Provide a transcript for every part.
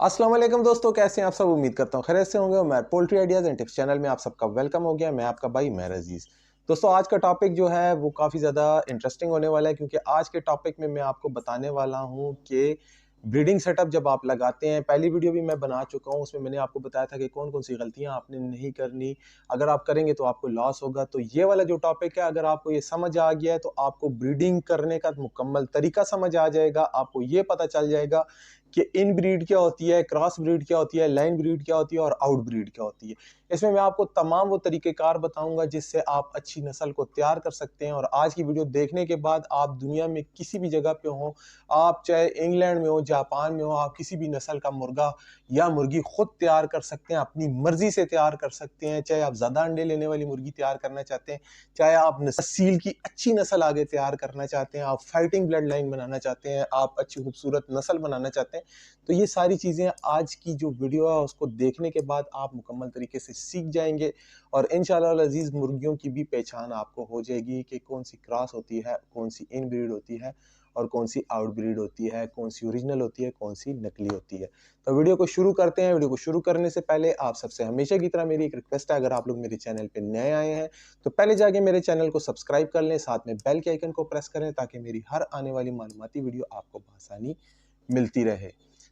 अस्सलाम वालेकुम दोस्तों, कैसे हैं आप सब। उम्मीद करता हूँ खैरियत से होंगे। और मैं poultry ideas and tips channel में आप सबका वेलकम हो गया। मैं आपका भाई मेहर अजीज। दोस्तों, आज का टॉपिक जो है वो काफ़ी ज़्यादा इंटरेस्टिंग होने वाला है, क्योंकि आज के टॉपिक में मैं आपको बताने वाला हूँ कि ब्रीडिंग सेटअप जब आप लगाते हैं, पहली वीडियो भी मैं बना चुका हूँ, उसमें मैंने आपको बताया था कि कौन कौन सी गलतियाँ आपने नहीं करनी, अगर आप करेंगे तो आपको लॉस होगा। तो ये वाला जो टॉपिक है, अगर आपको ये समझ आ गया है तो आपको ब्रीडिंग करने का मुकम्मल तरीका समझ आ जाएगा। आपको ये पता चल जाएगा कि इन ब्रीड क्या होती है, क्रॉस ब्रीड क्या होती है, लाइन ब्रीड क्या होती है और आउट ब्रीड क्या होती है। इसमें मैं आपको तमाम वो तरीक़ेकार बताऊंगा जिससे आप अच्छी नस्ल को तैयार कर सकते हैं। और आज की वीडियो देखने के बाद आप दुनिया में किसी भी जगह पे हो, आप चाहे इंग्लैंड में हो, जापान में हो, आप किसी भी नस्ल का मुर्गा या मुर्गी खुद तैयार कर सकते हैं, अपनी मर्जी से तैयार कर सकते हैं। चाहे आप ज़्यादा अंडे लेने वाली मुर्गी तैयार करना चाहते हैं, चाहे आप सील की अच्छी नस्ल आगे तैयार करना चाहते हैं, आप फाइटिंग ब्लड लाइन बनाना चाहते हैं, आप अच्छी खूबसूरत नस्ल बनाना चाहते हैं, तो ये सारी चीज़ें आज की जो वीडियो है उसको देखने के बाद आप मुकम्मल तरीके से सीख जाएंगे। और इंशाअल्लाह अजीज़ मुर्गियों की भी पहचान आपको हो जाएगी कि कौन सी क्रॉस होती है, कौन सी इन ब्रीड होती है और कौन सी आउट ब्रीड होती है, कौन सी ओरिजिनल होती है, कौन सी नकली होती है। तो वीडियो को शुरू करते हैं। वीडियो को शुरू करने से पहले आप सबसे हमेशा की तरह मेरी एक रिक्वेस्ट है, अगर आप लोग मेरे चैनल पे नए आए हैं तो पहले जाके मेरे चैनल को सब्सक्राइब कर लें, साथ में बेल के आइकन को प्रेस करें ताकि मेरी हर आने वाली मालूमाती वीडियो आपको आसानी मिलती रहे।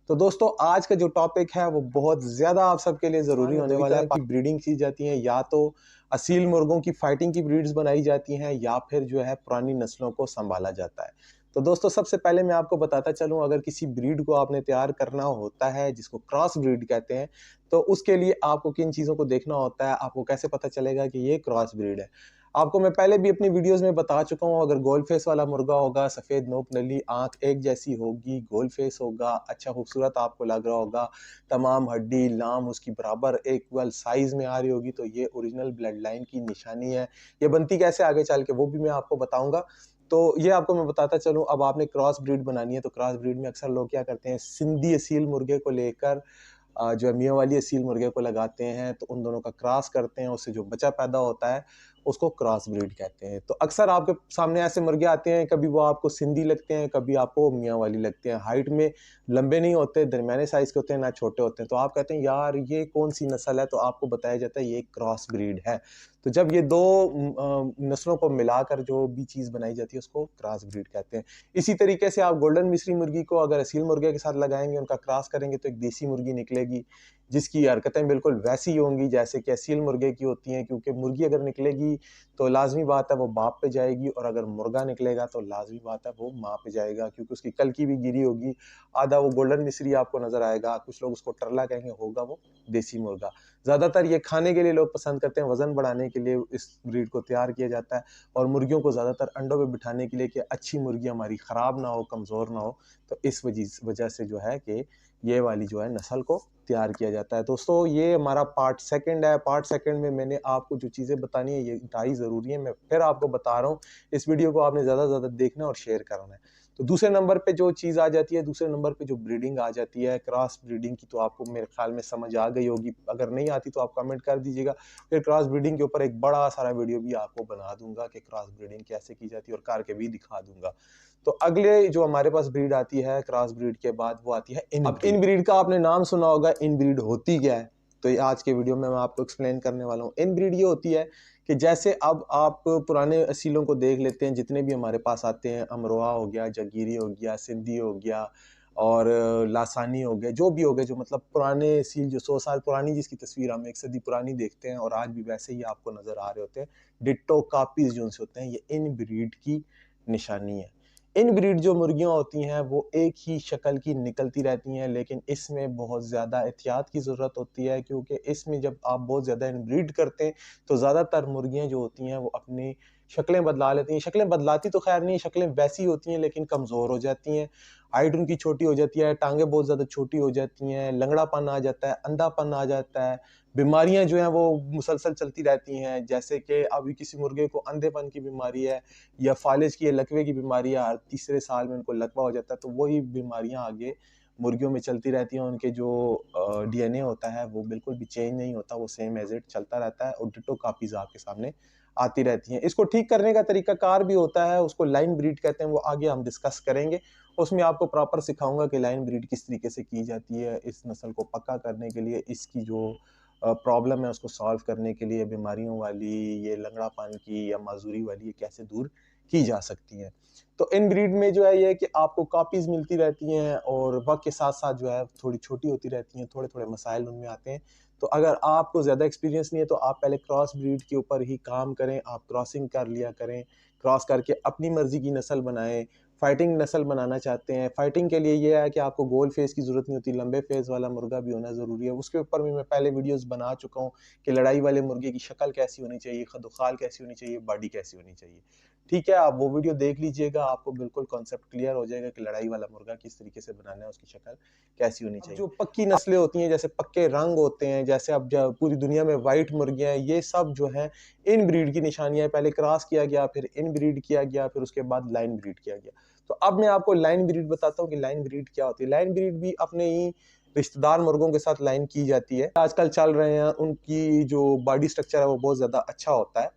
तो दोस्तों, आज का जो टॉपिक है वो बहुत ज़्यादा आप सबके लिए ज़रूरी होने वाला है। की ब्रीडिंग की जाती है, या तो असील मुर्गों की फाइटिंग की ब्रीड्स बनाई जाती हैं या फिर जो है पुरानी नस्लों को संभाला जाता है। तो दोस्तों, सबसे पहले मैं आपको बताता चलूं, अगर किसी ब्रीड को आपने तैयार करना होता है जिसको क्रॉस ब्रीड कहते हैं, तो उसके लिए आपको किन चीज़ों को देखना होता है, आपको कैसे पता चलेगा कि ये क्रॉस ब्रीड है। आपको मैं पहले भी अपनी वीडियोस में बता चुका हूँ, अगर गोल फेस वाला मुर्गा होगा, सफ़ेद नोक नली, आंख एक जैसी होगी, गोल फेस होगा, अच्छा खूबसूरत आपको लग रहा होगा, तमाम हड्डी लाम उसकी बराबर इक्वल साइज में आ रही होगी, तो ये ओरिजिनल ब्लड लाइन की निशानी है। ये बनती कैसे आगे चल के वो भी मैं आपको बताऊंगा। तो ये आपको मैं बताता चलूं, अब आपने क्रॉस ब्रीड बनानी है तो क्रॉस ब्रीड में अक्सर लोग क्या करते हैं, सिंधी असील मुर्गे को लेकर जो है मियाँ वाली असील मुर्गे को लगाते हैं, तो उन दोनों का क्रॉस करते हैं, उससे जो बच्चा पैदा होता है उसको क्रॉस ब्रीड कहते हैं। तो अक्सर आपके सामने ऐसे मुर्गे आते हैं, कभी वो आपको सिंधी लगते हैं, कभी आपको मियाँ वाली लगते हैं। हाइट में लंबे नहीं होते, दरमियाने साइज के होते हैं, ना छोटे होते हैं। तो आप कहते हैं यार ये कौन सी नस्ल है, तो आपको बताया जाता है ये क्रॉस ब्रीड है। तो जब ये दो नस्लों को मिलाकर जो भी चीज़ बनाई जाती है उसको क्रॉस ब्रीड कहते हैं। इसी तरीके से आप गोल्डन मिस्री मुर्गी को अगर असील मुर्गे के साथ लगाएंगे, उनका क्रॉस करेंगे, तो एक देसी मुर्गी निकलेगी जिसकी हरकतें बिल्कुल वैसी होंगी जैसे कि असील मुर्गे की होती हैं। क्योंकि मुर्गी अगर निकलेगी तो लाजमी बात है वो बाप पे जाएगी, और अगर मुर्गा निकलेगा तो लाजमी बात है वो माँ पे जाएगा, क्योंकि उसकी कल की भी गिरी होगी। आधा वो गोल्डन मिस्री आपको नजर आएगा, कुछ लोग उसको टरला कहेंगे, होगा वो देसी मुर्गा। ज्यादातर ये खाने के लिए लोग पसंद करते हैं, वजन बढ़ाने के लिए इस ब्रीड को तैयार किया जाता है, और मुर्गियों को ज्यादातर अंडों पे बिठाने के लिए कि अच्छी मुर्गी हमारी खराब ना हो, कमजोर ना हो। तो इस वजह से जो है कि ये वाली जो है नस्ल को तैयार किया जाता है। दोस्तों, ये हमारा पार्ट सेकंड है। पार्ट सेकंड में मैंने आपको जो चीज़ें बतानी है ये इंतहाई ज़रूरी है, मैं फिर आपको बता रहा हूँ। इस वीडियो को आपने ज़्यादा से ज़्यादा देखना और शेयर करना है। तो दूसरे नंबर पे जो चीज़ आ जाती है, दूसरे नंबर पे जो ब्रीडिंग आ जाती है क्रॉस ब्रीडिंग की, तो आपको मेरे ख्याल में समझ आ गई होगी। अगर नहीं आती तो आप कमेंट कर दीजिएगा, फिर क्रॉस ब्रीडिंग के ऊपर एक बड़ा सारा वीडियो भी आपको बना दूंगा कि क्रॉस ब्रीडिंग कैसे की जाती है, और करके भी दिखा दूंगा। तो अगले जो हमारे पास ब्रीड आती है क्रॉस ब्रीड के बाद, वो आती है इन। अब इन ब्रीड का आपने नाम सुना होगा, इन ब्रीड होती क्या है, तो ये आज के वीडियो में मैं आपको एक्सप्लेन करने वाला हूँ। इन ब्रीड ये होती है कि जैसे अब आप पुराने असीलों को देख लेते हैं, जितने भी हमारे पास आते हैं, अमरोहा हो गया, जगीरी हो गया, सिंधी हो गया, और लासानी हो गया, जो भी हो गए, जो मतलब पुराने असील जो 100 साल पुरानी जिसकी तस्वीर हम 1 सदी पुरानी देखते हैं और आज भी वैसे ही आपको नजर आ रहे होते हैं, डिट्टो कापीज जो उनसे होते हैं, ये इन ब्रीड की निशानी है। इन ब्रीड जो मुर्गियां होती हैं वो एक ही शक्ल की निकलती रहती हैं, लेकिन इसमें बहुत ज़्यादा एहतियात की ज़रूरत होती है, क्योंकि इसमें जब आप बहुत ज़्यादा इन ब्रीड करते हैं तो ज़्यादातर मुर्गियां जो होती हैं वो अपनी शक्लें बदला लेती हैं। शक्लें बदलाती तो खैर नहीं, शक्लें वैसी होती हैं लेकिन कमज़ोर हो जाती हैं, हाइट उनकी छोटी हो जाती है, टांगें बहुत ज़्यादा छोटी हो जाती हैं, लंगड़ापन आ जाता है, अंधापन आ जाता है, बीमारियां जो हैं वो मुसलसल चलती रहती हैं। जैसे कि अभी किसी मुर्गे को अंधेपन की बीमारी है, या फालिज की या लकवे की बीमारी है, हर तीसरे साल में उनको लकवा हो जाता है, तो वही बीमारियां आगे मुर्गियों में चलती रहती हैं। उनके जो डीएनए होता है वो बिल्कुल भी चेंज नहीं होता, वो सेम एज इट चलता रहता है, और डिटो कापीज आपके सामने आती रहती हैं। इसको ठीक करने का तरीका कार भी होता है, उसको लाइन ब्रीड कहते हैं, वो आगे हम डिस्कस करेंगे। उसमें आपको प्रॉपर सिखाऊंगा कि लाइन ब्रीड किस तरीके से की जाती है, इस नस्ल को पक्का करने के लिए, इसकी जो प्रॉब्लम है उसको सॉल्व करने के लिए, बीमारियों वाली, ये लंगड़ापन की या माजूरी वाली, ये कैसे दूर की जा सकती हैं। तो इन ब्रीड में जो है ये कि आपको कॉपीज मिलती रहती हैं और वक्त के साथ साथ जो है थोड़ी छोटी होती रहती हैं, थोड़े थोड़े मसाइल उनमें आते हैं। तो अगर आपको ज़्यादा एक्सपीरियंस नहीं है तो आप पहले क्रॉस ब्रीड के ऊपर ही काम करें, आप क्रॉसिंग कर लिया करें, क्रॉस करके अपनी मर्जी की नस्ल बनाएं। फाइटिंग नस्ल बनाना चाहते हैं, फाइटिंग के लिए ये है कि आपको गोल फेस की ज़रूरत नहीं होती, लंबे फेस वाला मुर्गा भी होना ज़रूरी है। उसके ऊपर भी मैं पहले वीडियोस बना चुका हूँ कि लड़ाई वाले मुर्गे की शक्ल कैसी होनी चाहिए, खदुखाल कैसी होनी चाहिए, बॉडी कैसी होनी चाहिए। ठीक है, आप वो वीडियो देख लीजिएगा, आपको बिल्कुल कॉन्सेप्ट क्लियर हो जाएगा कि लड़ाई वाला मुर्गा किस तरीके से बनाना है, उसकी शक्ल कैसी होनी चाहिए। जो पक्की नस्लें होती हैं, जैसे पक्के रंग होते हैं, जैसे अब जब पूरी दुनिया में वाइट मुर्गियां, ये सब जो है इन ब्रीड की निशानियां। पहले क्रॉस किया गया, फिर इन ब्रीड किया गया, फिर उसके बाद लाइन ब्रीड किया गया। तो अब मैं आपको लाइन ब्रीड बताता हूँ कि लाइन ब्रीड क्या होती है। लाइन ब्रीड भी अपने ही रिश्तेदार मुर्गों के साथ लाइन की जाती है। आजकल चल रहे हैं, उनकी जो बॉडी स्ट्रक्चर है वो बहुत ज्यादा अच्छा होता है,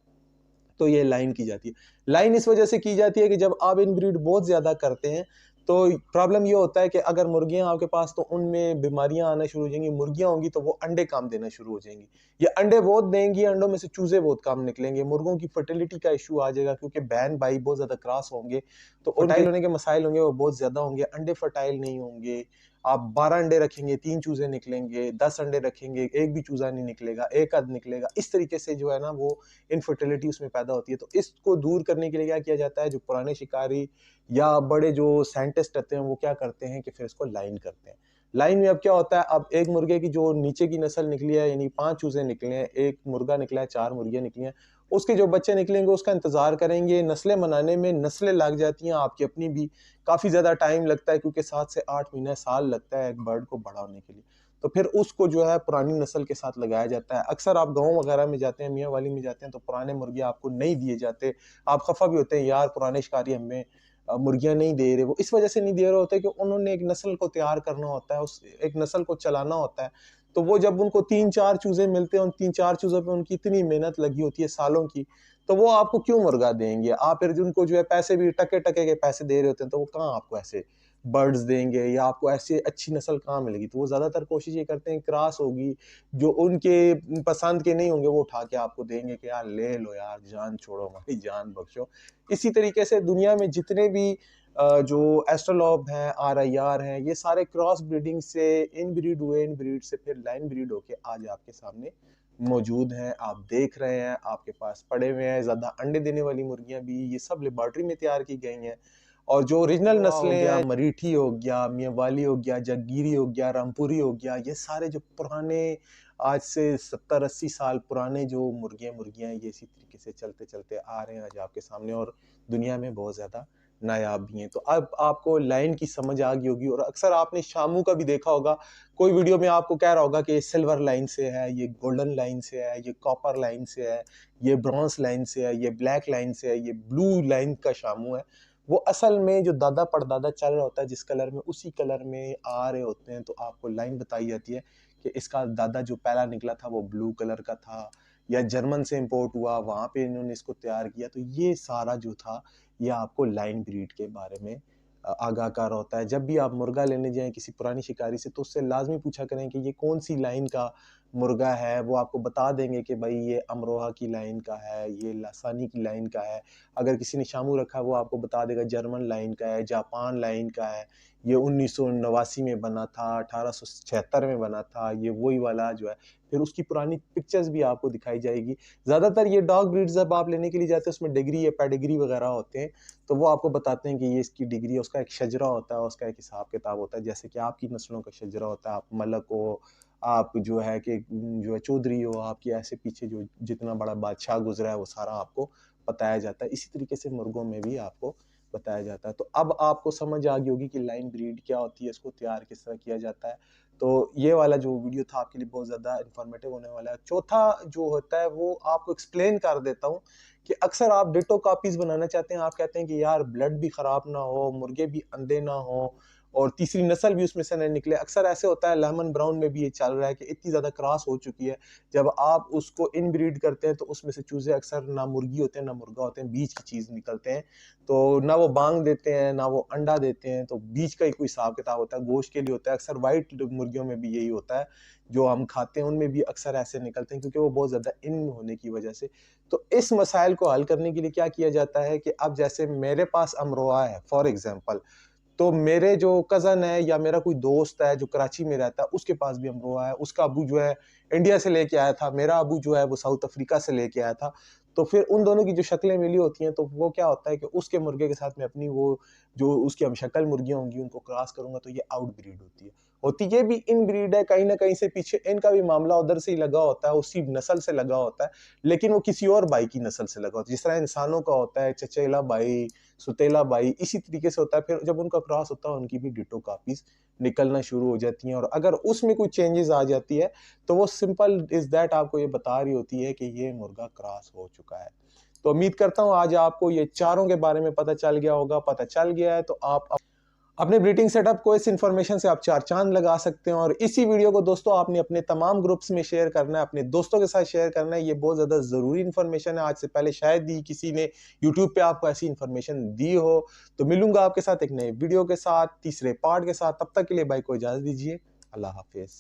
तो ये लाइन की जाती है। लाइन इस वजह से की जाती है कि जब आप इन ब्रीड बहुत ज्यादा करते हैं तो प्रॉब्लम ये होता है कि अगर मुर्गियां आपके पास, तो उनमें बीमारियां आना शुरू हो जाएंगी। मुर्गियां होंगी तो वो अंडे काम देना शुरू हो जाएंगी, ये अंडे बहुत देंगी, अंडों में से चूजे बहुत कम निकलेंगे, मुर्गों की फर्टिलिटी का इशू आ जाएगा, क्योंकि बहन भाई बहुत ज्यादा क्रॉस होंगे तो फर्टाइल होने के मसाइल होंगे वो बहुत ज्यादा होंगे, अंडे फर्टाइल नहीं होंगे। आप 12 अंडे रखेंगे, 3 चूजे निकलेंगे, 10 अंडे रखेंगे, एक भी चूजा नहीं निकलेगा, एक आध निकलेगा। इस तरीके से जो है ना वो इनफर्टिलिटी उसमें पैदा होती है। तो इसको दूर करने के लिए क्या किया जाता है, जो पुराने शिकारी या बड़े जो साइंटिस्ट रहते हैं वो क्या करते हैं कि फिर इसको लाइन करते हैं। लाइन में अब क्या होता है, अब एक मुर्गे की जो नीचे की नस्ल निकली है, यानी 5 चूजे निकले हैं, एक मुर्गा निकला है, 4 मुर्गियां निकली हैं, उसके जो बच्चे निकलेंगे उसका इंतजार करेंगे। नस्लें बनाने में नस्लें लग जाती हैं, आपकी अपनी भी काफी ज्यादा टाइम लगता है, क्योंकि 7 से 8 महीने साल लगता है एक बर्ड को बड़ा होने के लिए। तो फिर उसको जो है पुरानी नस्ल के साथ लगाया जाता है। अक्सर आप गाँव वगैरह में जाते हैं, मियाँ वाली में जाते हैं, तो पुराने मुर्गे आपको नहीं दिए जाते। आप खफा भी होते हैं, यार पुराने शिकारी हमें मुर्गियां नहीं दे रहे। वो इस वजह से नहीं दे रहे होते कि उन्होंने एक नस्ल को तैयार करना होता है, उस एक नस्ल को चलाना होता है। तो वो जब उनको 3-4 चूजे मिलते हैं, उन 3-4 चूजों पे उनकी इतनी मेहनत लगी होती है सालों की, तो वो आपको क्यों मुर्गा देंगे। आप फिर उनको जो है पैसे भी टके टके के पैसे दे रहे होते हैं, तो वो कहाँ आपको ऐसे बर्ड्स देंगे या आपको ऐसी अच्छी नस्ल कहाँ मिलेगी। तो वो ज्यादातर कोशिश ये करते हैं क्रॉस होगी, जो उनके पसंद के नहीं होंगे वो उठा के आपको देंगे कि यार ले लो यार, जान छोड़ो, हमारी जान बख्शो। इसी तरीके से दुनिया में जितने भी जो एस्ट्रोलॉब हैं, RIR हैं, ये सारे क्रॉस ब्रीडिंग से इन ब्रीड हुए, इन ब्रीड से फिर लाइन ब्रीड होके आज आपके सामने मौजूद हैं। आप देख रहे हैं, आपके पास पड़े हुए हैं। ज्यादा अंडे देने वाली मुर्गियां भी ये सब लेबोरेटरी में तैयार की गई हैं। और जो ओरिजिनल नस्लें हैं, मरीठी हो गया, मियावाली हो गया, जगीरी हो गया, रामपुरी हो गया, ये सारे जो पुराने, आज से 70-80 साल पुराने जो मुर्गियां हैं, ये इसी तरीके से चलते चलते आ रहे हैं आज आपके सामने, और दुनिया में बहुत ज्यादा नायाब भी हैं। तो अब आपको लाइन की समझ आ गई होगी। और अक्सर आपने शामू का भी देखा होगा, कोई वीडियो में आपको कह रहा होगा कि ये सिल्वर लाइन से है, ये गोल्डन लाइन से है, ये कॉपर लाइन से है, ये ब्रॉन्ज लाइन से है, ये ब्लैक लाइन से है, ये ब्लू लाइन का शामू है। वो असल में जो दादा परदादा चल रहा होता है जिस कलर में, उसी कलर में आ रहे होते हैं। तो आपको लाइन बताई जाती है कि इसका दादा जो पहला निकला था वो ब्लू कलर का था, या जर्मन से इंपोर्ट हुआ, वहां पे इन्होंने इसको तैयार किया। तो ये सारा जो था, ये आपको लाइन ब्रीड के बारे में आगाह कर होता है। जब भी आप मुर्गा लेने जाएं किसी पुरानी शिकारी से, तो उससे लाजमी पूछा करें कि ये कौन सी लाइन का मुर्गा है। वो आपको बता देंगे कि भाई ये अमरोहा की लाइन का है, ये लासानी की लाइन का है। अगर किसी ने शामू रखा है वो आपको बता देगा जर्मन लाइन का है, जापान लाइन का है, ये 1989 में बना था, 1876 में बना था, ये वही वाला जो है। फिर उसकी पुरानी पिक्चर्स भी आपको दिखाई जाएगी। ज्यादातर ये डॉग ब्रीड जब आप लेने के लिए जाते हैं, उसमें डिग्री या पेडिग्री वगैरह होते हैं, तो वो आपको बताते हैं कि ये इसकी डिग्री है, उसका एक शजरा होता है, उसका एक हिसाब किताब होता है। जैसे कि आपकी नस्लों का शजरा होता है, आप मलक हो, आप जो है कि जो है चौधरी हो, आपकी ऐसे पीछे जो जितना बड़ा बादशाह गुजरा है वो सारा आपको बताया जाता है। इसी तरीके से मुर्गों में भी आपको बताया जाता है। तो अब आपको समझ आ गई होगी कि लाइन ब्रीड क्या होती है, इसको तैयार किस तरह किया जाता है। तो ये वाला जो वीडियो था आपके लिए बहुत ज़्यादा इन्फॉर्मेटिव होने वाला है। चौथा जो होता है वो आपको एक्सप्लेन कर देता हूँ कि अक्सर आप डिटो कॉपीज बनाना चाहते हैं। आप कहते हैं कि यार ब्लड भी ख़राब ना हो, मुर्गे भी अंधे ना हो, और तीसरी नस्ल भी उसमें से न निकले। अक्सर ऐसे होता है, लेमन ब्राउन में भी ये चल रहा है कि इतनी ज़्यादा क्रॉस हो चुकी है, जब आप उसको इनब्रीड करते हैं तो उसमें से चूज़े अक्सर ना मुर्गी होते हैं ना मुर्गा होते हैं, बीच की चीज़ निकलते हैं। तो ना वो बांग देते हैं ना वो अंडा देते हैं, तो बीच का ही कोई हिसाब किताब होता है, गोश्त के लिए होता है। अक्सर वाइट मुर्गियों में भी यही होता है, जो हम खाते हैं उनमें भी अक्सर ऐसे निकलते हैं, क्योंकि वो बहुत ज़्यादा इन होने की वजह से। तो इस मसाइल को हल करने के लिए क्या किया जाता है कि अब जैसे मेरे पास अमरोहा है फॉर एग्जांपल, तो मेरे जो कज़न है या मेरा कोई दोस्त है जो कराची में रहता है, उसके पास भी अमरोहा है। उसका अब्बू जो है इंडिया से लेके आया था, मेरा अब्बू जो है वो साउथ अफ्रीका से लेके आया था। तो फिर उन दोनों की जो शक्लें मिली होती हैं, तो वो क्या होता है कि उसके मुर्गे के साथ में अपनी वो जो उसकी हमशक्ल मुर्गियाँ होंगी उनको क्रॉस करूँगा, तो ये आउट ब्रीड होती है। होती ये भी इन ब्रीड है, कहीं न कहीं से पीछे इनका भी मामला उधर से ही लगा होता है, उसी नस्ल से लगा होता है, लेकिन वो किसी और भाई की नस्ल से लगा होता है। जिस तरह इंसानों का होता है चचेला भाई, सुतेला भाई, इसी तरीके से होता है। फिर जब उनका क्रॉस होता है, उनकी भी डिटो कॉपीज़ निकलना शुरू हो जाती हैं, और अगर उसमें कोई चेंजेज़ आ जाती है, तो वो सिंपल इज़ दैट आपको ये बता रही होती है कि ये मुर्गा क्रॉस हो चुका है। तो उम्मीद करता हूँ आज आपको ये चारों के बारे में पता चल गया होगा। पता चल गया है तो आप अपने ब्रीडिंग सेटअप को इस इन्फॉर्मेशन से आप चार चांद लगा सकते हैं। और इसी वीडियो को दोस्तों आपने अपने तमाम ग्रुप्स में शेयर करना है, अपने दोस्तों के साथ शेयर करना है। ये बहुत ज़्यादा ज़रूरी इन्फॉर्मेशन है, आज से पहले शायद ही किसी ने यूट्यूब पे आपको ऐसी इन्फॉर्मेशन दी हो। तो मिलूंगा आपके साथ एक नए वीडियो के साथ, तीसरे पार्ट के साथ। तब तक के लिए भाई को इजाज़त दीजिए। अल्लाह हाफिज़।